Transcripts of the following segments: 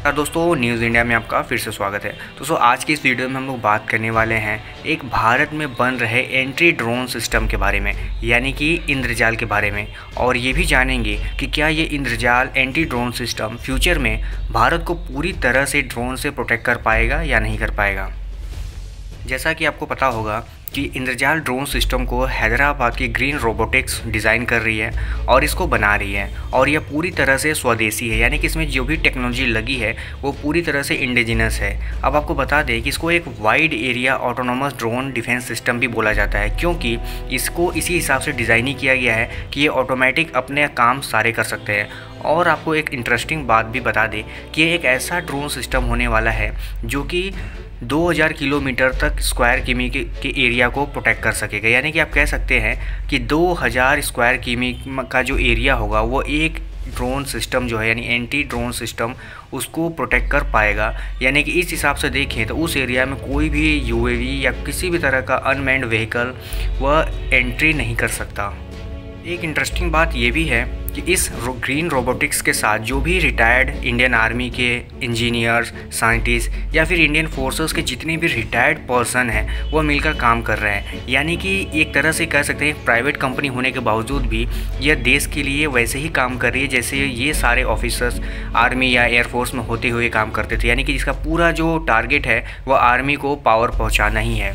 दोस्तों, news India में आपका फिर से स्वागत है। दोस्तों, आज की इस वीडियो में हम लोग बात करने वाले हैं एक भारत में बन रहे एंटी ड्रोन सिस्टम के बारे में, यानी कि इंद्रजाल के बारे में। और ये भी जानेंगे कि क्या ये इंद्रजाल एंटी ड्रोन सिस्टम फ्यूचर में भारत को पूरी तरह से ड्रोन से प्रोटेक्ट कर पाएगा या नहीं कर पाएगा। जैसा कि आपको पता होगा कि इंद्रजाल ड्रोन सिस्टम को हैदराबाद की ग्रीन रोबोटिक्स डिज़ाइन कर रही है और इसको बना रही है, और यह पूरी तरह से स्वदेशी है, यानी कि इसमें जो भी टेक्नोलॉजी लगी है वो पूरी तरह से इंडिजिनस है। अब आपको बता दें कि इसको एक wide area autonomous drone defence system भी बोला जाता है, क्योंकि इसको इसी हिसाब से डिज़ाइन ही किया गया है कि ये ऑटोमेटिक अपने काम सारे कर सकते हैं। और आपको एक इंटरेस्टिंग बात भी बता दें कि ये एक ऐसा ड्रोन सिस्टम होने वाला है जो कि 2000 किलोमीटर तक स्क्वायर किमी के एरिया को प्रोटेक्ट कर सकेगा। यानी कि आप कह सकते हैं कि 2000 स्क्वायर किमी का जो एरिया होगा वो एक ड्रोन सिस्टम जो है, यानी एंटी ड्रोन सिस्टम, उसको प्रोटेक्ट कर पाएगा। यानी कि इस हिसाब से देखें तो उस एरिया में कोई भी यूएवी या किसी भी तरह का अनमैन्ड व्हीकल वह एंट्री नहीं कर सकता। एक इंटरेस्टिंग बात ये भी है कि इस ग्रीन रोबोटिक्स के साथ जो भी रिटायर्ड इंडियन आर्मी के इंजीनियर्स, साइंटिस्ट या फिर इंडियन फोर्सेस के जितने भी रिटायर्ड पर्सन हैं वो मिलकर काम कर रहे हैं। यानी कि एक तरह से कह सकते हैं प्राइवेट कंपनी होने के बावजूद भी यह देश के लिए वैसे ही काम कर रही है जैसे ये सारे ऑफिसर्स आर्मी या एयरफोर्स में होते हुए काम करते थे। यानी कि इसका पूरा जो टारगेट है वह आर्मी को पावर पहुँचाना ही है।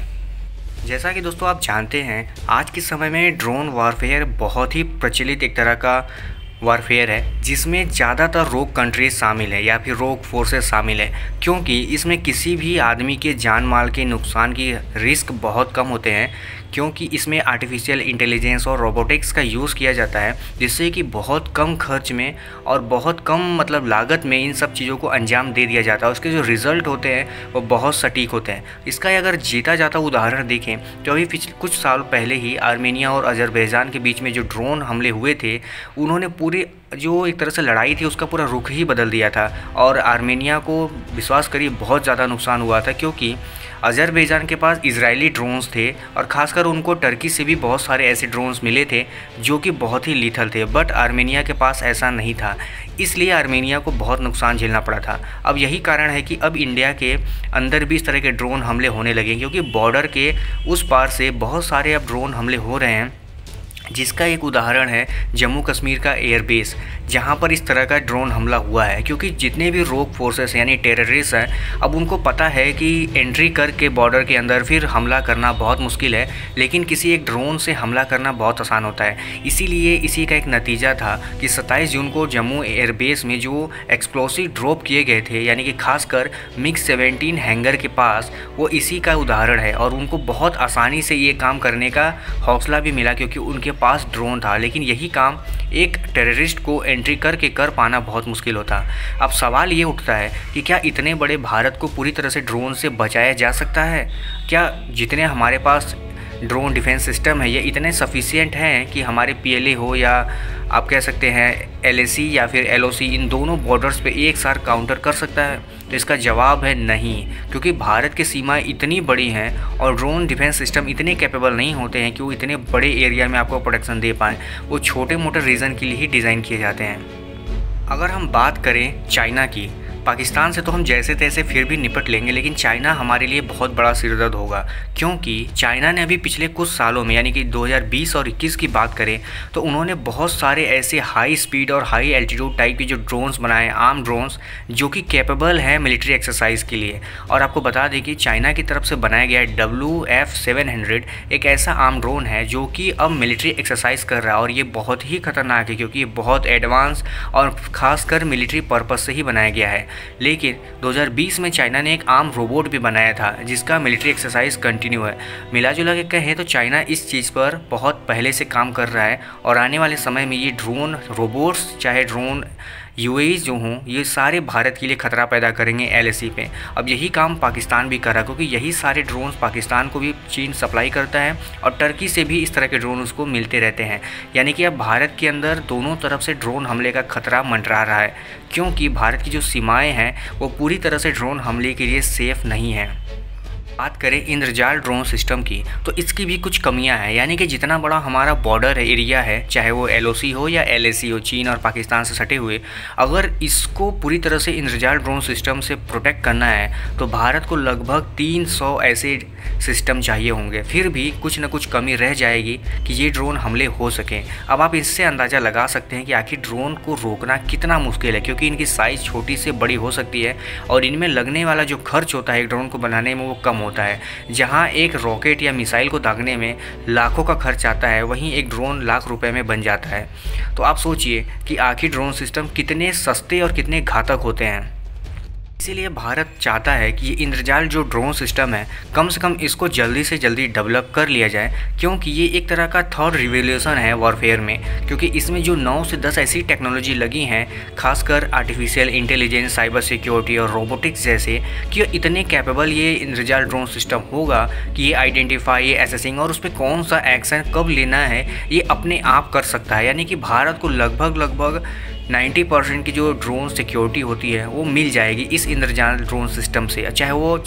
जैसा कि दोस्तों आप जानते हैं, आज के समय में ड्रोन वॉरफेयर बहुत ही प्रचलित एक तरह का वॉरफेयर है, जिसमें ज़्यादातर रोग कंट्रीज शामिल है या फिर रोग फोर्सेस शामिल है, क्योंकि इसमें किसी भी आदमी के जान माल के नुकसान की रिस्क बहुत कम होते हैं, क्योंकि इसमें आर्टिफिशियल इंटेलिजेंस और रोबोटिक्स का यूज़ किया जाता है, जिससे कि बहुत कम खर्च में और बहुत कम लागत में इन सब चीज़ों को अंजाम दे दिया जाता है। उसके जो रिज़ल्ट होते हैं वो बहुत सटीक होते हैं। इसका अगर जीता जाता उदाहरण देखें तो अभी कुछ साल पहले ही आर्मेनिया और अजरबैजान के बीच में जो ड्रोन हमले हुए थे, उन्होंने पूरी जो एक तरह से लड़ाई थी उसका पूरा रुख ही बदल दिया था। और आर्मेनिया को विश्वास करिए बहुत ज़्यादा नुकसान हुआ था, क्योंकि अजरबैजान के पास इजरायली ड्रोन्स थे और ख़ासकर उनको टर्की से भी बहुत सारे ऐसे ड्रोन्स मिले थे जो कि बहुत ही लीथल थे, बट आर्मेनिया के पास ऐसा नहीं था। इसलिए आर्मेनिया को बहुत नुकसान झेलना पड़ा था। अब यही कारण है कि अब इंडिया के अंदर भी इस तरह के ड्रोन हमले होने लगे, क्योंकि बॉर्डर के उस पार से बहुत सारे अब ड्रोन हमले हो रहे हैं, जिसका एक उदाहरण है जम्मू कश्मीर का एयरबेस, जहां पर इस तरह का ड्रोन हमला हुआ है। क्योंकि जितने भी रोग फोर्सेस यानी टेररिस्ट हैं, अब उनको पता है कि एंट्री करके बॉर्डर के अंदर फिर हमला करना बहुत मुश्किल है, लेकिन किसी एक ड्रोन से हमला करना बहुत आसान होता है। इसीलिए इसी का एक नतीजा था कि 27 जून को जम्मू एयरबेस में जो एक्सप्लोसिव ड्रॉप किए गए थे, यानी कि खासकर MiG-17 हैंगर के पास, वो इसी का उदाहरण है। और उनको बहुत आसानी से ये काम करने का हौसला भी मिला, क्योंकि उनके पास ड्रोन था। लेकिन यही काम एक टेररिस्ट को एंट्री करके कर पाना बहुत मुश्किल होता। अब सवाल ये उठता है कि क्या इतने बड़े भारत को पूरी तरह से ड्रोन से बचाया जा सकता है? क्या जितने हमारे पास ड्रोन डिफेंस सिस्टम है ये इतने सफिशिएंट हैं कि हमारे PLA हो या आप कह सकते हैं LAC या फिर LOC, इन दोनों बॉर्डर्स पे एक साथ काउंटर कर सकता है? तो इसका जवाब है नहीं, क्योंकि भारत की सीमाएं इतनी बड़ी हैं और ड्रोन डिफेंस सिस्टम इतने कैपेबल नहीं होते हैं कि वो इतने बड़े एरिया में आपको प्रोटेक्शन दे पाएँ। वो छोटे मोटे रीज़न के लिए ही डिज़ाइन किए जाते हैं। अगर हम बात करें चाइना की, पाकिस्तान से तो हम जैसे तैसे फिर भी निपट लेंगे, लेकिन चाइना हमारे लिए बहुत बड़ा सिरदर्द होगा, क्योंकि चाइना ने अभी पिछले कुछ सालों में, यानी कि 2020 और 21 की बात करें तो उन्होंने बहुत सारे ऐसे हाई स्पीड और हाई एल्टीट्यूड टाइप के जो ड्रोन्स बनाए, आर्म ड्रोन्स, जो कि कैपेबल हैं मिलिट्री एक्सरसाइज के लिए। और आपको बता दें कि चाइना की तरफ से बनाया गया WF-700 एक ऐसा आर्म ड्रोन है जो कि अब मिलिट्री एक्सरसाइज कर रहा है, और ये बहुत ही खतरनाक है, क्योंकि ये बहुत एडवांस और ख़ासकर मिलिट्री पर्पज़ से ही बनाया गया है। लेकिन 2020 में चाइना ने एक आर्म रोबोट भी बनाया था जिसका मिलिट्री एक्सरसाइज कंटिन्यू है। मिला जुला के कहें तो चाइना इस चीज़ पर बहुत पहले से काम कर रहा है, और आने वाले समय में ये ड्रोन रोबोट्स, चाहे ड्रोन UAVs जो हों, ये सारे भारत के लिए खतरा पैदा करेंगे LAC पे। अब यही काम पाकिस्तान भी कर रहा है, क्योंकि यही सारे ड्रोन्स पाकिस्तान को भी चीन सप्लाई करता है और टर्की से भी इस तरह के ड्रोन उसको मिलते रहते हैं। यानी कि अब भारत के अंदर दोनों तरफ से ड्रोन हमले का खतरा मंडरा रहा है, क्योंकि भारत की जो सीमाएँ हैं वो पूरी तरह से ड्रोन हमले के लिए सेफ़ नहीं हैं। बात करें इंद्रजाल ड्रोन सिस्टम की, तो इसकी भी कुछ कमियां हैं। यानी कि जितना बड़ा हमारा बॉर्डर एरिया है, चाहे वो LOC हो या LAC हो, चीन और पाकिस्तान से सटे हुए, अगर इसको पूरी तरह से इंद्रजाल ड्रोन सिस्टम से प्रोटेक्ट करना है तो भारत को लगभग 300 ऐसे सिस्टम चाहिए होंगे। फिर भी कुछ ना कुछ कमी रह जाएगी कि ये ड्रोन हमले हो सकें। अब आप इससे अंदाज़ा लगा सकते हैं कि आखिर ड्रोन को रोकना कितना मुश्किल है, क्योंकि इनकी साइज़ छोटी से बड़ी हो सकती है और इनमें लगने वाला जो खर्च होता है एक ड्रोन को बनाने में वो कम होता है। जहाँ एक रॉकेट या मिसाइल को दागने में लाखों का खर्च आता है, वहीं एक ड्रोन लाख रुपए में बन जाता है। तो आप सोचिए कि आखिर ड्रोन सिस्टम कितने सस्ते और कितने घातक होते हैं। इसीलिए भारत चाहता है कि ये इंद्रजाल जो ड्रोन सिस्टम है, कम से कम इसको जल्दी से जल्दी डेवलप कर लिया जाए, क्योंकि ये एक तरह का थर्ड रिवोल्यूशन है वॉरफेयर में। क्योंकि इसमें जो 9 से 10 ऐसी टेक्नोलॉजी लगी हैं, खासकर आर्टिफिशियल इंटेलिजेंस, साइबर सिक्योरिटी और रोबोटिक्स जैसे, कि इतने कैपेबल ये इंद्रजाल ड्रोन सिस्टम होगा कि ये आइडेंटिफाई, एसेसिंग और उस पर कौन सा एक्शन कब लेना है ये अपने आप कर सकता है। यानी कि भारत को लगभग 90% की जो ड्रोन सिक्योरिटी होती है वो मिल जाएगी इस इंद्रजाल ड्रोन सिस्टम से। चाहे वो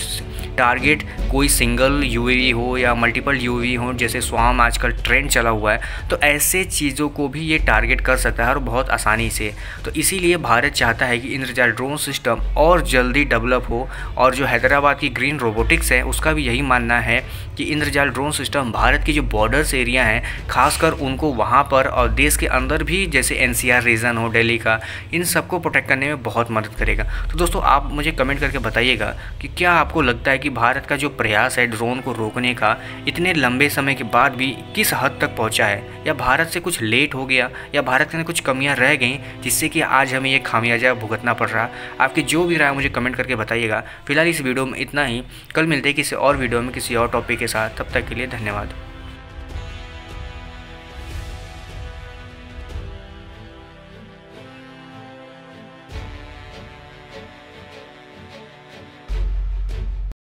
टारगेट कोई सिंगल UAV हो या मल्टीपल UAV हो, जैसे स्वाम आजकल ट्रेंड चला हुआ है, तो ऐसे चीज़ों को भी ये टारगेट कर सकता है और बहुत आसानी से। तो इसीलिए भारत चाहता है कि इंद्रजाल ड्रोन सिस्टम और जल्दी डेवलप हो। और जो हैदराबाद की ग्रीन रोबोटिक्स है उसका भी यही मानना है कि इंद्रजाल ड्रोन सिस्टम भारत की जो बॉर्डर्स एरिया हैं, खासकर उनको वहाँ पर और देश के अंदर भी, जैसे NCR रीजन हो, दिल्ली का, इन सबको प्रोटेक्ट करने में बहुत मदद करेगा। तो दोस्तों आप मुझे कमेंट करके बताइएगा कि क्या आपको लगता है कि भारत का जो प्रयास है ड्रोन को रोकने का, इतने लंबे समय के बाद भी किस हद तक पहुंचा है, या भारत से कुछ लेट हो गया, या भारत के अंदर कुछ कमियां रह गई जिससे कि आज हमें ये खामियाजा भुगतना पड़ रहा। आपकी जो भी राय मुझे कमेंट करके बताइएगा। फिलहाल इस वीडियो में इतना ही। कल मिलते हैं किसी और वीडियो में किसी और टॉपिक के साथ। तब तक के लिए धन्यवाद।